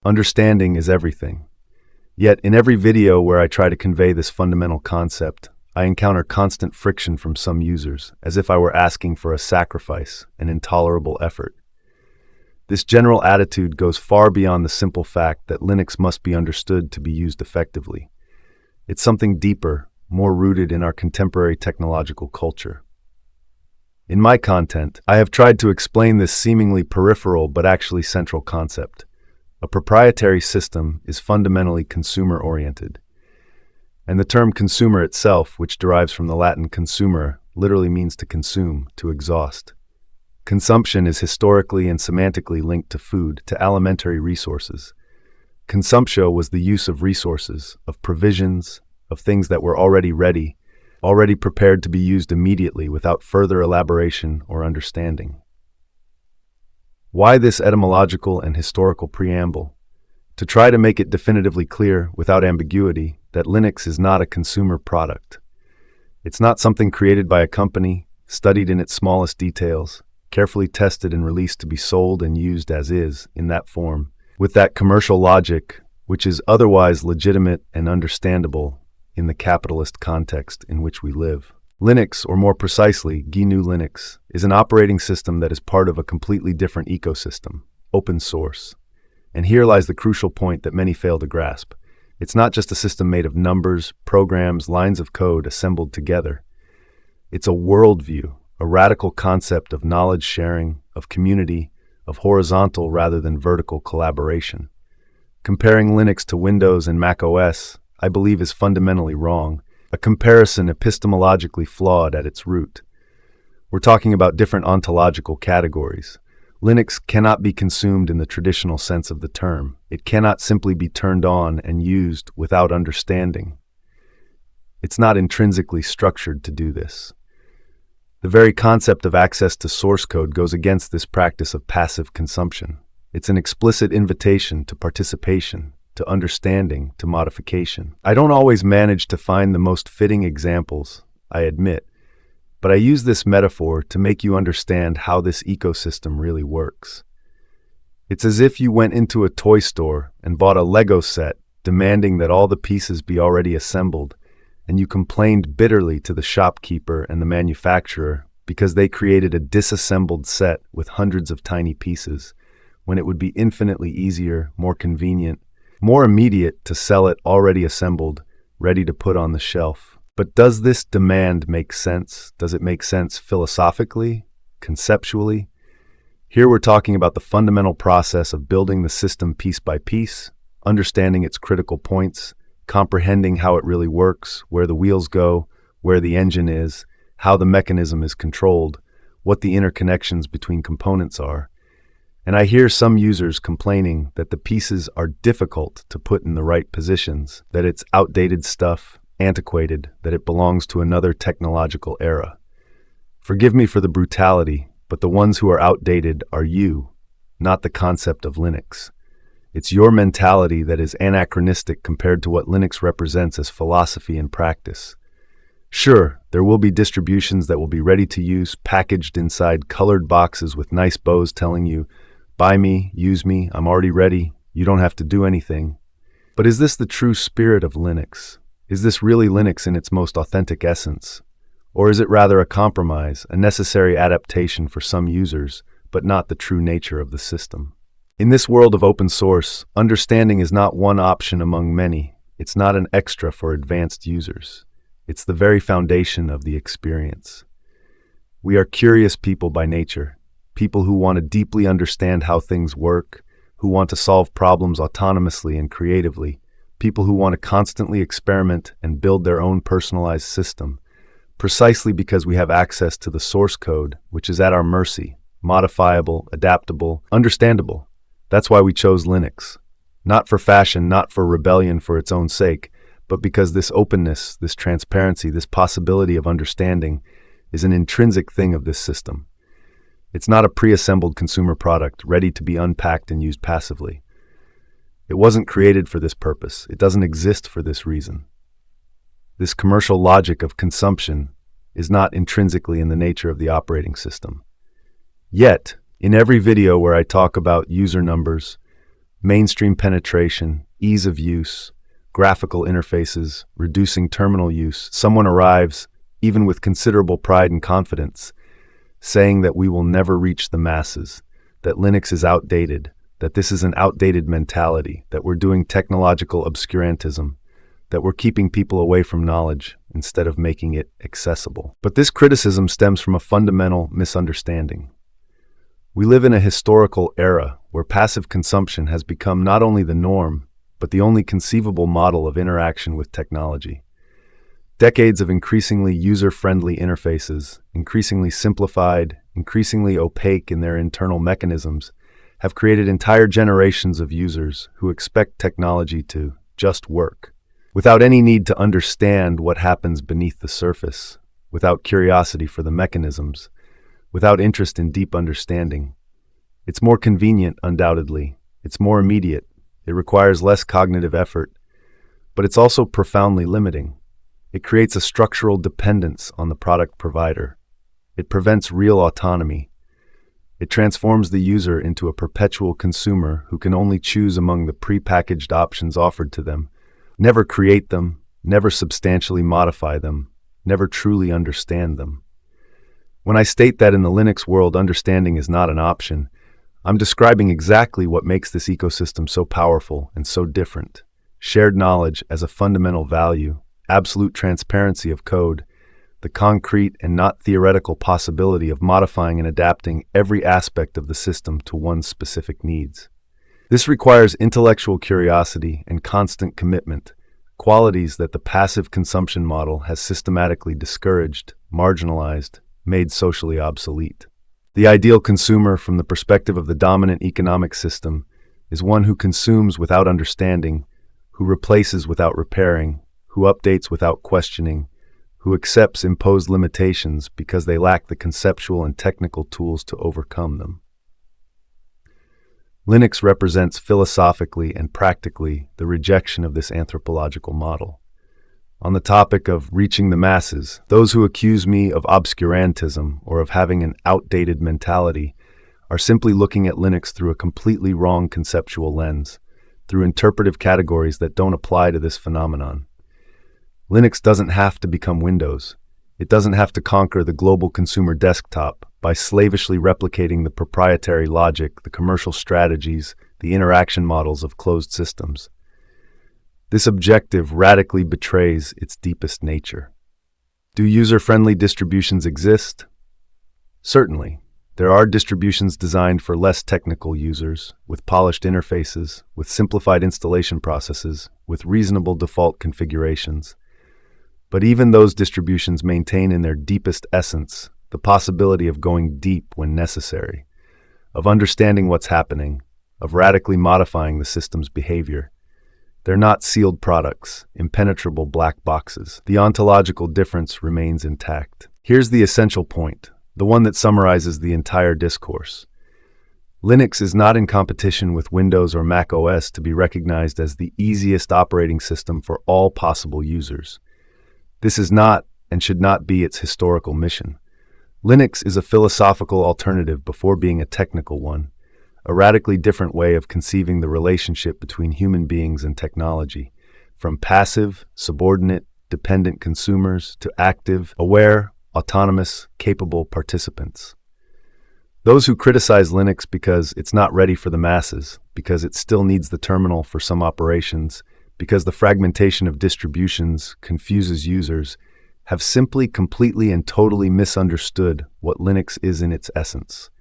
Understanding is everything. Yet, in every video where I try to convey this fundamental concept, I encounter constant friction from some users, as if I were asking for a sacrifice, an intolerable effort. This general attitude goes far beyond the simple fact that Linux must be understood to be used effectively. It's something deeper, more rooted in our contemporary technological culture. In my content, I have tried to explain this seemingly peripheral but actually central concept. A proprietary system is fundamentally consumer-oriented. And the term consumer itself, which derives from the Latin consumere, literally means to consume, to exhaust. Consumption is historically and semantically linked to food, to alimentary resources. Consumptio was the use of resources, of provisions, of things that were already ready, already prepared to be used immediately without further elaboration or understanding. Why this etymological and historical preamble? To try to make it definitively clear, without ambiguity, that Linux is not a consumer product. It's not something created by a company, studied in its smallest details, carefully tested and released to be sold and used as is, in that form, with that commercial logic, which is otherwise legitimate and understandable in the capitalist context in which we live. Linux, or more precisely, GNU Linux, is an operating system that is part of a completely different ecosystem, open source. And here lies the crucial point that many fail to grasp. It's not just a system made of numbers, programs, lines of code assembled together. It's a worldview, a radical concept of knowledge sharing, of community, of horizontal rather than vertical collaboration. Comparing Linux to Windows and macOS, I believe, is fundamentally wrong, a comparison epistemologically flawed at its root. We're talking about different ontological categories. Linux cannot be consumed in the traditional sense of the term. It cannot simply be turned on and used without understanding. It's not intrinsically structured to do this. The very concept of access to source code goes against this practice of passive consumption. It's an explicit invitation to participation, to understanding, to modification. I don't always manage to find the most fitting examples, I admit, but I use this metaphor to make you understand how this ecosystem really works. It's as if you went into a toy store and bought a Lego set, demanding that all the pieces be already assembled, and you complained bitterly to the shopkeeper and the manufacturer because they created a disassembled set with hundreds of tiny pieces, when it would be infinitely easier, more convenient, more immediate to sell it already assembled, ready to put on the shelf. But does this demand make sense? Does it make sense philosophically, conceptually? Here we're talking about the fundamental process of building the system piece by piece, understanding its critical points, comprehending how it really works, where the wheels go, where the engine is, how the mechanism is controlled, what the interconnections between components are. And I hear some users complaining that the pieces are difficult to put in the right positions, that it's outdated stuff, antiquated, that it belongs to another technological era. Forgive me for the brutality, but the ones who are outdated are you, not the concept of Linux. It's your mentality that is anachronistic compared to what Linux represents as philosophy and practice. Sure, there will be distributions that will be ready to use, packaged inside colored boxes with nice bows telling you, buy me, use me, I'm already ready, you don't have to do anything. But is this the true spirit of Linux? Is this really Linux in its most authentic essence? Or is it rather a compromise, a necessary adaptation for some users, but not the true nature of the system? In this world of open source, understanding is not one option among many. It's not an extra for advanced users. It's the very foundation of the experience. We are curious people by nature, people who want to deeply understand how things work, who want to solve problems autonomously and creatively, people who want to constantly experiment and build their own personalized system, precisely because we have access to the source code, which is at our mercy, modifiable, adaptable, understandable. That's why we chose Linux. Not for fashion, not for rebellion for its own sake, but because this openness, this transparency, this possibility of understanding is an intrinsic thing of this system. It's not a pre-assembled consumer product ready to be unpacked and used passively. It wasn't created for this purpose. It doesn't exist for this reason. This commercial logic of consumption is not intrinsically in the nature of the operating system. Yet, in every video where I talk about user numbers, Mainstream penetration, ease of use, graphical interfaces, reducing terminal use. Someone arrives, even with considerable pride and confidence, saying that we will never reach the masses, that Linux is outdated, that this is an outdated mentality, that we're doing technological obscurantism, that we're keeping people away from knowledge instead of making it accessible. But this criticism stems from a fundamental misunderstanding. We live in a historical era where passive consumption has become not only the norm, but the only conceivable model of interaction with technology. Decades of increasingly user-friendly interfaces, increasingly simplified, increasingly opaque in their internal mechanisms, have created entire generations of users who expect technology to just work, without any need to understand what happens beneath the surface, without curiosity for the mechanisms, without interest in deep understanding. It's more convenient, undoubtedly. It's more immediate. It requires less cognitive effort, but it's also profoundly limiting. It creates a structural dependence on the product provider. It prevents real autonomy. It transforms the user into a perpetual consumer who can only choose among the prepackaged options offered to them, never create them, never substantially modify them, never truly understand them. When I state that in the Linux world understanding is not an option, I'm describing exactly what makes this ecosystem so powerful and so different. Shared knowledge as a fundamental value, absolute transparency of code, the concrete and not theoretical possibility of modifying and adapting every aspect of the system to one's specific needs. This requires intellectual curiosity and constant commitment, qualities that the passive consumption model has systematically discouraged, marginalized, made socially obsolete. The ideal consumer from the perspective of the dominant economic system is one who consumes without understanding, who replaces without repairing, who updates without questioning, who accepts imposed limitations because they lack the conceptual and technical tools to overcome them. Linux represents philosophically and practically the rejection of this anthropological model. On the topic of reaching the masses, those who accuse me of obscurantism or of having an outdated mentality are simply looking at Linux through a completely wrong conceptual lens, through interpretive categories that don't apply to this phenomenon. Linux doesn't have to become Windows. It doesn't have to conquer the global consumer desktop by slavishly replicating the proprietary logic, the commercial strategies, the interaction models of closed systems. This objective radically betrays its deepest nature. Do user-friendly distributions exist? Certainly. There are distributions designed for less technical users, with polished interfaces, with simplified installation processes, with reasonable default configurations. But even those distributions maintain in their deepest essence the possibility of going deep when necessary, of understanding what's happening, of radically modifying the system's behavior. They're not sealed products, impenetrable black boxes. The ontological difference remains intact. Here's the essential point, the one that summarizes the entire discourse. Linux is not in competition with Windows or macOS to be recognized as the easiest operating system for all possible users. This is not and should not be its historical mission. Linux is a philosophical alternative before being a technical one, a radically different way of conceiving the relationship between human beings and technology, from passive, subordinate, dependent consumers to active, aware, autonomous, capable participants. Those who criticize Linux because it's not ready for the masses, because it still needs the terminal for some operations, because the fragmentation of distributions confuses users, have simply completely and totally misunderstood what Linux is in its essence.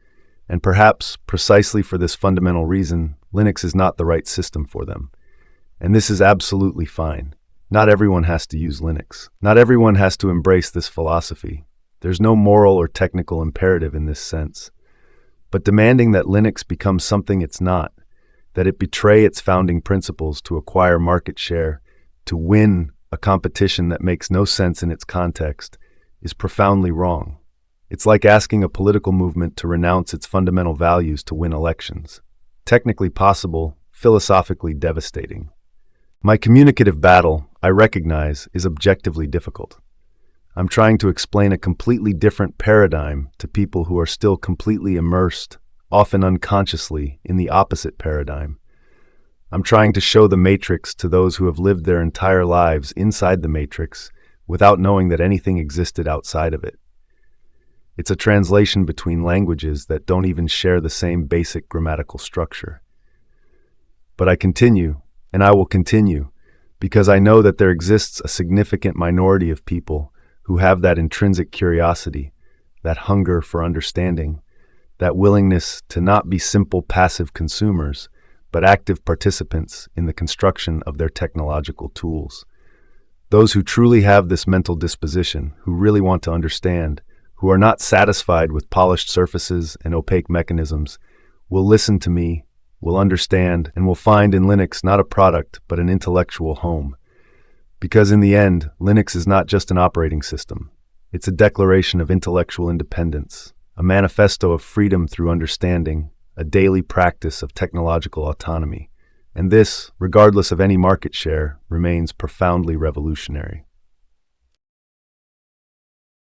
And perhaps, precisely for this fundamental reason, Linux is not the right system for them. And this is absolutely fine. Not everyone has to use Linux. Not everyone has to embrace this philosophy. There's no moral or technical imperative in this sense. But demanding that Linux become something it's not, that it betray its founding principles to acquire market share, to win a competition that makes no sense in its context, is profoundly wrong. It's like asking a political movement to renounce its fundamental values to win elections. Technically possible, philosophically devastating. My communicative battle, I recognize, is objectively difficult. I'm trying to explain a completely different paradigm to people who are still completely immersed, often unconsciously, in the opposite paradigm. I'm trying to show the matrix to those who have lived their entire lives inside the matrix without knowing that anything existed outside of it. It's a translation between languages that don't even share the same basic grammatical structure. But I continue, and I will continue, because I know that there exists a significant minority of people who have that intrinsic curiosity, that hunger for understanding, that willingness to not be simple passive consumers, but active participants in the construction of their technological tools. Those who truly have this mental disposition, who really want to understand, who are not satisfied with polished surfaces and opaque mechanisms, will listen to me, will understand, and will find in Linux not a product, but an intellectual home. Because in the end, Linux is not just an operating system. It's a declaration of intellectual independence, a manifesto of freedom through understanding, a daily practice of technological autonomy. And this, regardless of any market share, remains profoundly revolutionary.